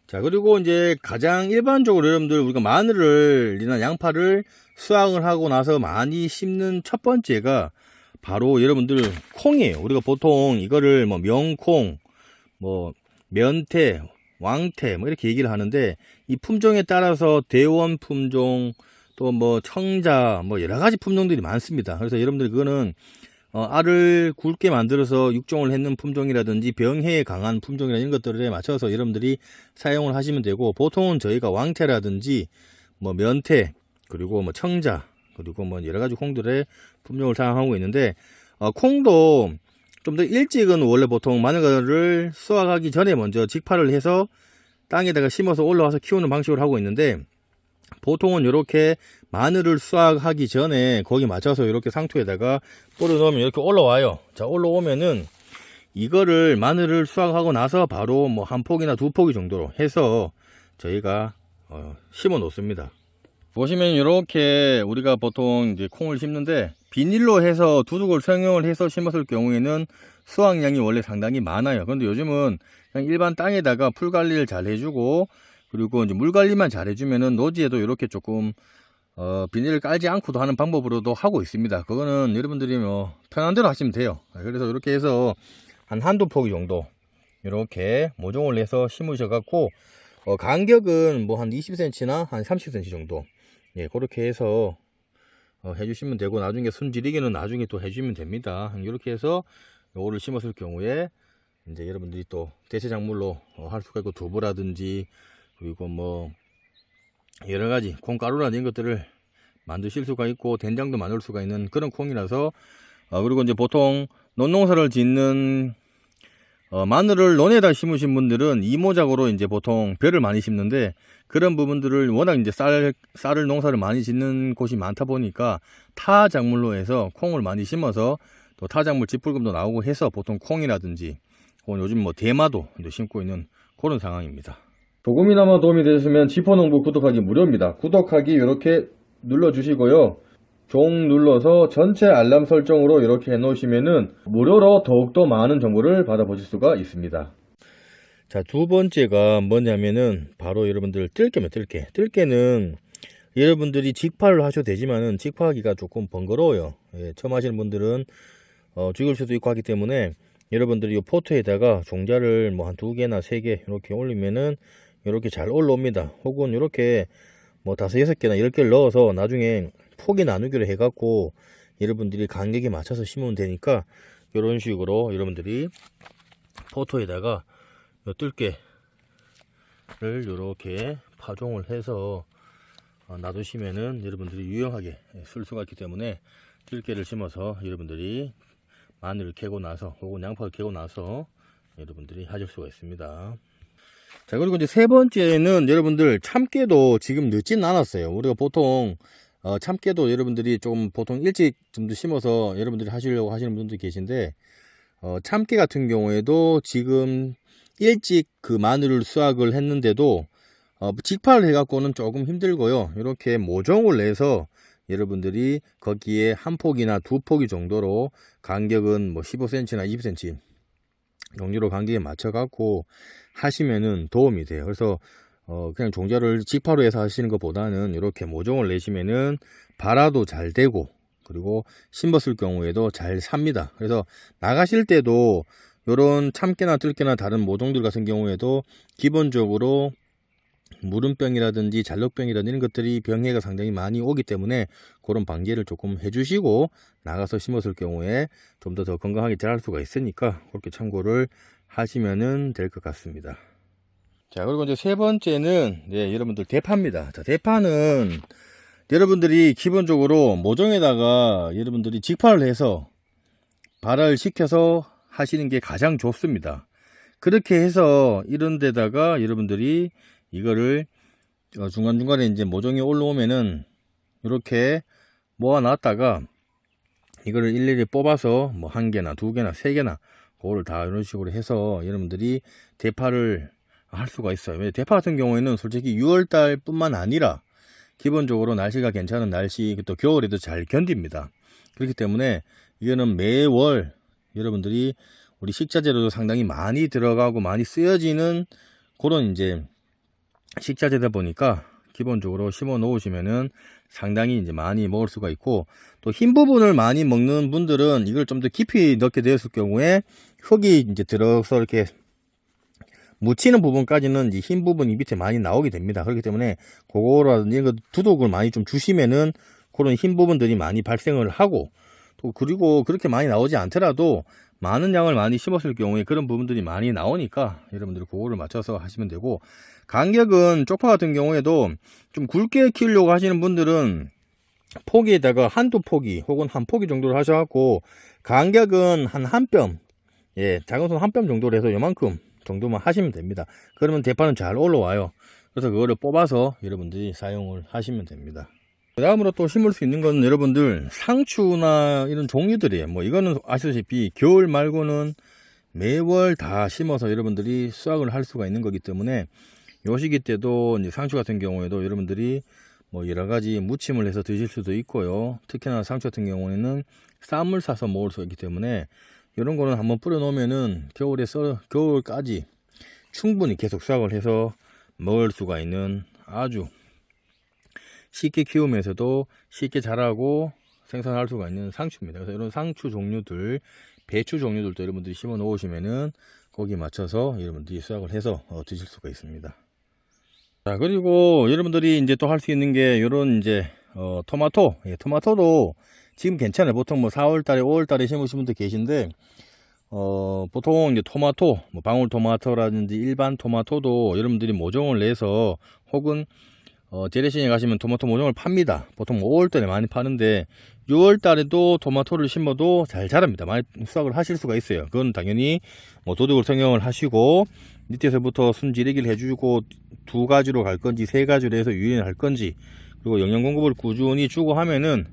자, 그리고 이제 가장 일반적으로 여러분들 우리가 마늘이나 양파를 수확을 하고 나서 많이 심는 첫 번째가 바로 여러분들 콩이에요. 우리가 보통 이거를 뭐 명콩, 뭐 면태, 왕태 뭐 이렇게 얘기를 하는데, 이 품종에 따라서 대원 품종, 또 뭐 청자, 뭐 여러 가지 품종들이 많습니다. 그래서 여러분들 그거는 알을 굵게 만들어서 육종을 했는 품종이라든지 병해에 강한 품종이나 이런 것들에 맞춰서 여러분들이 사용을 하시면 되고, 보통은 저희가 왕태라든지 뭐 면태, 그리고 뭐 청자, 그리고 뭐 여러 가지 콩들의 품종을 사용하고 있는데, 콩도 좀 더 일찍은 원래 보통 마늘을 수확하기 전에 먼저 직파를 해서 땅에다가 심어서 올라와서 키우는 방식으로 하고 있는데, 보통은 이렇게 마늘을 수확하기 전에 거기 맞춰서 이렇게 상토에다가 뿌려 놓으면 이렇게 올라와요. 자, 올라오면은 이거를 마늘을 수확하고 나서 바로 뭐 한 폭이나 두 폭이 정도로 해서 저희가 심어 놓습니다. 보시면 이렇게 우리가 보통 이제 콩을 심는데, 비닐로 해서 두둑을 성형을 해서 심었을 경우에는 수확량이 원래 상당히 많아요. 그런데 요즘은 그냥 일반 땅에다가 풀 관리를 잘 해주고, 그리고 이제 물 관리만 잘 해주면은 노지에도 이렇게 조금 비닐을 깔지 않고도 하는 방법으로도 하고 있습니다. 그거는 여러분들이 뭐 편한 대로 하시면 돼요. 그래서 이렇게 해서 한두 포기 정도 이렇게 모종을 내서 심으셔 갖고, 간격은 뭐 한 20cm나 한 30cm 정도, 예, 그렇게 해서 해주시면 되고, 나중에 순지리기는 나중에 또 해주시면 됩니다. 이렇게 해서 요거를 심었을 경우에 이제 여러분들이 또 대체작물로 할 수가 있고, 두부라든지 그리고 뭐 여러가지 콩가루나 이런 것들을 만드실 수가 있고, 된장도 만들 수가 있는 그런 콩이라서, 그리고 이제 보통 논농사를 짓는 마늘을 논에다 심으신 분들은 이모작으로 이제 보통 벼를 많이 심는데, 그런 부분들을 워낙 이제 쌀을 농사를 많이 짓는 곳이 많다 보니까 타 작물로 해서 콩을 많이 심어서 또 타 작물 지풀금도 나오고 해서 보통 콩이라든지 혹은 요즘 뭐 대마도 이제 심고 있는 그런 상황입니다. 조금이나마 도움이 되셨으면 지포농부 구독하기 무료입니다. 구독하기 이렇게 눌러주시고요. 종 눌러서 전체 알람 설정으로 이렇게 해놓으시면은 무료로 더욱더 많은 정보를 받아보실 수가 있습니다. 자, 두 번째가 뭐냐면은 바로 여러분들 뜰개면 뜰개. 뜰개는 여러분들이 직파를 하셔도 되지만은 직파하기가 조금 번거로워요. 예, 처음 하시는 분들은 죽을 수도 있고 하기 때문에 여러분들이 이 포트에다가 종자를 뭐 한 2개나 3개 이렇게 올리면은 이렇게 잘 올라옵니다. 혹은 이렇게 뭐 5, 6개나 10개를 넣어서 나중에 폭이 나누기로 해갖고 여러분들이 간격에 맞춰서 심으면 되니까, 이런 식으로 여러분들이 포토에다가 뜰개를 이렇게 파종을 해서 놔두시면은 여러분들이 유용하게 쓸 수가 있기 때문에, 뜰개를 심어서 여러분들이 마늘을 캐고 나서 혹은 양파를 캐고 나서 여러분들이 하실 수가 있습니다. 자, 그리고 이제 세 번째는 여러분들 참깨도 지금 늦지는 않았어요. 우리가 보통 참깨도 여러분들이 좀 보통 일찍 좀 더 심어서 여러분들이 하시려고 하시는 분들도 계신데, 참깨 같은 경우에도 지금 일찍 그 마늘을 수확을 했는데도 직파를 해갖고는 조금 힘들고요. 이렇게 모종을 내서 여러분들이 거기에 한 폭이나 두 포기 정도로 간격은 뭐 15cm나 20cm 용지로 간격에 맞춰 갖고 하시면은 도움이 돼요. 그래서 그냥 종자를 직파로 해서 하시는 것보다는 이렇게 모종을 내시면은 발화도 잘 되고, 그리고 심었을 경우에도 잘 삽니다. 그래서 나가실 때도 요런 참깨나 뜰깨나 다른 모종들 같은 경우에도 기본적으로 무름병이라든지 잘록병이라든지 이런 것들이 병해가 상당히 많이 오기 때문에 그런 방제를 조금 해주시고 나가서 심었을 경우에 좀 더 건강하게 자랄 수가 있으니까 그렇게 참고를 하시면 될 것 같습니다. 자, 그리고 이제 세 번째는 여러분들 대파입니다. 자, 대파는 여러분들이 기본적으로 모종에다가 여러분들이 직파를 해서 발화를 시켜서 하시는 게 가장 좋습니다. 그렇게 해서 이런 데다가 여러분들이 이거를 중간중간에 이제 모종이 올라오면은 이렇게 모아 놨다가 이거를 일일이 뽑아서 뭐 1개나 2개나 3개나 그거를 다 이런 식으로 해서 여러분들이 대파를 할 수가 있어요. 대파 같은 경우에는 솔직히 6월달 뿐만 아니라 기본적으로 날씨가 괜찮은 날씨, 또 겨울에도 잘 견딥니다. 그렇기 때문에 이거는 매월 여러분들이 우리 식자재로도 상당히 많이 들어가고 많이 쓰여지는 그런 이제 식자재다 보니까 기본적으로 심어 놓으시면은 상당히 이제 많이 먹을 수가 있고, 또 흰 부분을 많이 먹는 분들은 이걸 좀 더 깊이 넣게 되었을 경우에 흙이 이제 들어서 이렇게 묻히는 부분까지는 이 흰 부분이 밑에 많이 나오게 됩니다. 그렇기 때문에 그거라든지 두둑을 많이 좀 주시면은 그런 흰 부분들이 많이 발생을 하고, 또 그리고 그렇게 많이 나오지 않더라도 많은 양을 많이 심었을 경우에 그런 부분들이 많이 나오니까 여러분들이 그거를 맞춰서 하시면 되고, 간격은 쪽파 같은 경우에도 좀 굵게 키우려고 하시는 분들은 포기에다가 한두 포기 혹은 한 포기 정도를 하셔갖고, 간격은 한 뼘, 예, 작은 손 한 뼘 정도로 해서 요만큼 정도만 하시면 됩니다. 그러면 대파는 잘 올라와요. 그래서 그거를 뽑아서 여러분들이 사용을 하시면 됩니다. 그 다음으로 또 심을 수 있는 건 여러분들 상추나 이런 종류들이에요. 뭐 이거는 아시다시피 겨울 말고는 매월 다 심어서 여러분들이 수확을 할 수가 있는 거기 때문에 요 시기 때도 이제 상추 같은 경우에도 여러분들이 뭐 여러 가지 무침을 해서 드실 수도 있고요. 특히나 상추 같은 경우에는 쌈을 싸서 먹을 수 있기 때문에 이런 거는 한번 뿌려 놓으면은 겨울까지 충분히 계속 수확을 해서 먹을 수가 있는 아주 쉽게 키우면서도 쉽게 자라고 생산할 수가 있는 상추입니다. 그래서 이런 상추 종류들, 배추 종류들도 여러분들이 심어 놓으시면은 거기에 맞춰서 여러분들이 수확을 해서 드실 수가 있습니다. 자, 그리고 여러분들이 이제 또 할 수 있는 게 이런 이제 토마토, 예, 토마토도 지금 괜찮아요. 보통 뭐 4월달에 5월달에 심으신 분들 계신데 보통 이제 토마토, 뭐 방울토마토라든지 일반 토마토도 여러분들이 모종을 내서 혹은 재래시장에 가시면 토마토 모종을 팝니다. 보통 5월달에 많이 파는데 6월달에도 토마토를 심어도 잘 자랍니다. 많이 수확을 하실 수가 있어요. 그건 당연히 뭐 도둑을 성형을 하시고 밑에서부터 순지르기를 해주고 2가지로 갈 건지 3가지로 해서 유인을 할 건지, 그리고 영양 공급을 꾸준히 주고 하면은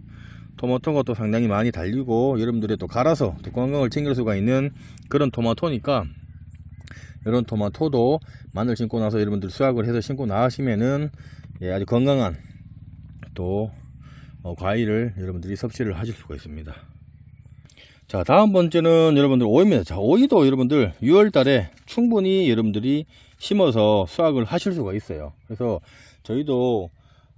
토마토가 또 상당히 많이 달리고 여러분들이 또 갈아서 또 건강을 챙길 수가 있는 그런 토마토니까, 이런 토마토도 마늘 심고 나서 여러분들 수확을 해서 심고 나시면은 예, 아주 건강한 또 과일을 여러분들이 섭취를 하실 수가 있습니다. 자, 다음 번째는 여러분들 오이입니다. 자, 오이도 여러분들 6월달에 충분히 여러분들이 심어서 수확을 하실 수가 있어요. 그래서 저희도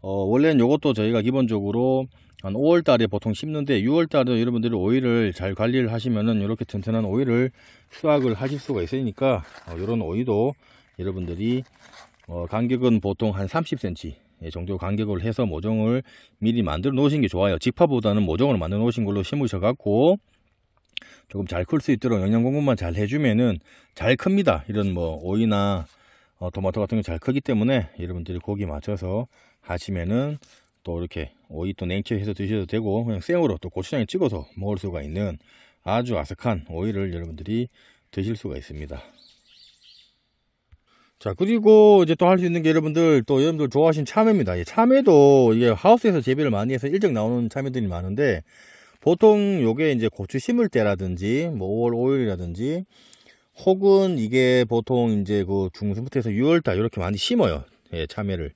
원래는 요것도 저희가 기본적으로 한 5월달에 보통 심는데 6월달에 여러분들이 오이를 잘 관리를 하시면은 이렇게 튼튼한 오이를 수확을 하실 수가 있으니까 이런 오이도 여러분들이 간격은 보통 한 30cm 정도 간격을 해서 모종을 미리 만들어 놓으신 게 좋아요. 직파보다는 모종을 만들어 놓으신 걸로 심으셔 갖고 조금 잘 클 수 있도록 영양 공급만 잘 해주면은 잘 큽니다. 이런 뭐 오이나 토마토 같은 게 잘 크기 때문에 여러분들이 거기 맞춰서 하시면은 또 이렇게 오이 또 냉채해서 드셔도 되고, 그냥 생으로 또 고추장에 찍어서 먹을 수가 있는 아주 아삭한 오이를 여러분들이 드실 수가 있습니다. 자, 그리고 이제 또 할 수 있는 게 여러분들 좋아하시는 참외입니다. 이 참외도 이게 하우스에서 재배를 많이 해서 일찍 나오는 참외들이 많은데, 보통 요게 이제 고추 심을 때라든지 뭐 5월 5일이라든지 혹은 이게 보통 이제 그 중순부터 해서 6월달 이렇게 많이 심어요. 예, 참외를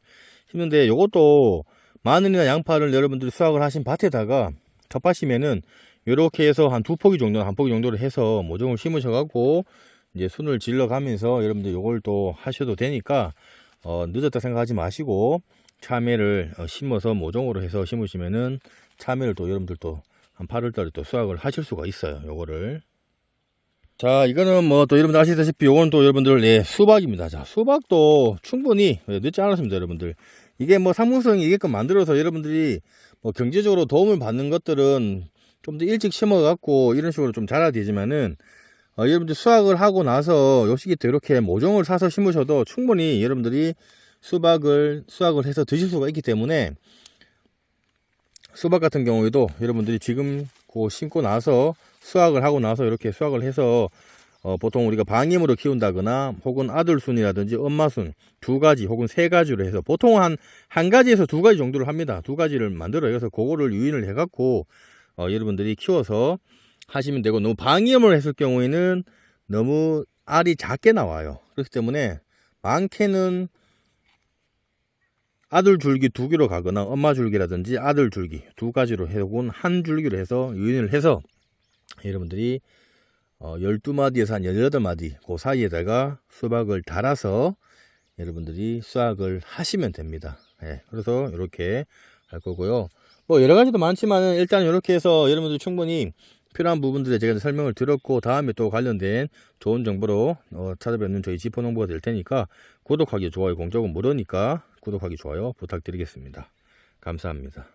심는데, 요것도 마늘이나 양파를 여러분들이 수확을 하신 밭에다가 접하시면은 요렇게 해서 한 2포기 정도, 한 포기 정도를 해서 모종을 심으셔 갖고 이제 순을 질러 가면서 여러분들 요걸 또 하셔도 되니까 늦었다 생각하지 마시고 참외를 심어서 모종으로 해서 심으시면은 참외를 또 여러분들 또 한 8월달에 또 수확을 하실 수가 있어요. 요거를. 자, 이거는 뭐 또 여러분들 아시다시피 요거는 또 여러분들 예, 수박입니다. 자, 수박도 충분히 늦지 않았습니다. 여러분들 이게 뭐 상품성이 이게끔 만들어서 여러분들이 뭐 경제적으로 도움을 받는 것들은 좀 더 일찍 심어 갖고 이런 식으로 좀 자라야 되지만은 여러분들 수확을 하고 나서 요 시기 때 이렇게 모종을 사서 심으셔도 충분히 여러분들이 수확을 해서 드실 수가 있기 때문에, 수박 같은 경우에도 여러분들이 지금 심고 나서 수확을 하고 나서 이렇게 수확을 해서 보통 우리가 방임으로 키운다거나 혹은 아들순이라든지 엄마순 2가지 혹은 3가지로 해서 보통 한 가지에서 2가지 정도를 합니다. 2가지를 만들어요. 그래서 그거를 유인을 해 갖고 여러분들이 키워서 하시면 되고, 너무 방임을 했을 경우에는 너무 알이 작게 나와요. 그렇기 때문에 많게는 아들 줄기 2개로 가거나 엄마 줄기라든지 아들 줄기 2가지로 혹은 한 줄기로 해서 유인을 해서 여러분들이 12마디에서 한 18마디 그 사이에다가 수박을 달아서 여러분들이 수확을 하시면 됩니다. 예, 그래서 이렇게 할 거고요. 뭐 여러 가지도 많지만은 일단 이렇게 해서 여러분들 충분히 필요한 부분들에 제가 설명을 드렸고, 다음에 또 관련된 좋은 정보로 찾아뵙는 저희 지포농부가 될 테니까 구독하기, 좋아요, 공적은 무료니까 구독하기, 좋아요 부탁드리겠습니다. 감사합니다.